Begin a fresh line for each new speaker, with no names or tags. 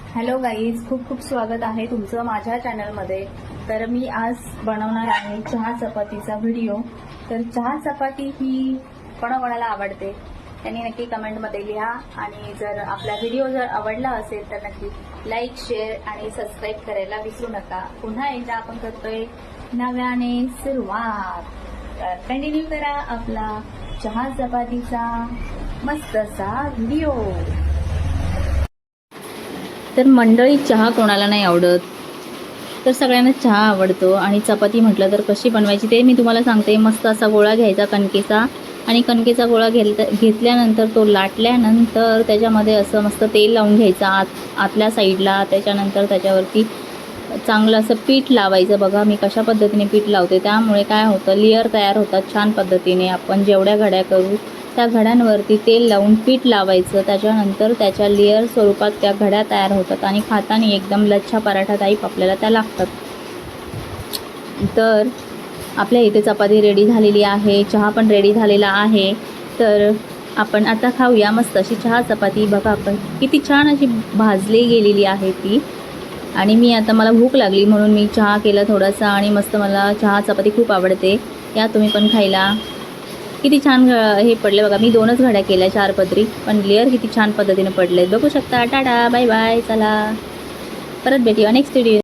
Hello guys, खूप खूप स्वागत आहे तुमचं माझ्या चॅनलमध्ये। तर मी आज बनवणार आहे चहा चपातीचा व्हिडिओ। तर चहा चपाती ही कोणाकोणाला आवडते त्यांनी नक्की कमेंटमध्ये लिहा, आणि जर आपला व्हिडिओ जर आवडला असेल तर नक्की लाईक, शेअर आणि सबस्क्राईब करायला विसरू नका। पुन्हा एकदा आपण करतोय नव्याने सुरुवात, तर कंटिन्यू करा आपला चहा चपातीचा मस्तसा व्हिडिओ। तर मंडळी, चहा कोणाला नाही आवडत, तर सगळ्यांना चहा आवडतो। आणि चपाती म्हटलं तर कशी बनवायची ते मी तुम्हाला सांगते। मस्त असा गोळा घ्यायचा कणकेचा, आणि कणकेचा गोळा घेतल्यानंतर तो लाटल्यानंतर त्याच्यामध्ये असं मस्त तेल लावून घ्यायचं आतल्या साईडला। त्याच्यानंतर त्याच्यावरती चांगलं असं पीठ लावायचं। बघा मी कशा पद्धतीने पीठ लावते, त्यामुळे काय होतं, लेअर तयार होतात छान पद्धतीने। आपण जेवढ्या घड्या करू त्या घड्यांवरती तेल लावून पीठ लावायचं, त्याच्यानंतर त्याच्या लेअर स्वरूपात त्या घड्या तयार होतात आणि खाताना एकदम लच्छा पराठा टाईप आपल्याला त्या लागतात। तर आपल्या इथे चपाती रेडी झालेली आहे, चहा पण रेडी झालेला आहे। तर आपण आता खाऊया मस्त अशी चहा चपाती। बघा आपण किती छान अशी भाजली गेलेली आहे ती। आणि मी आता मला भूक लागली म्हणून मी चहा केला थोडासा, आणि मस्त मला चहा चपाती खूप आवडते। या तुम्ही पण खायला। किती छान हे पडले बघा, मी 2च घड्या केल्या 4 पदरी, पण लेअर किती छान पद्धतीने पडले बघू शकता। टाटा बाय बाय, चला परत भेटूया नेक्स्ट व्हिडिओ।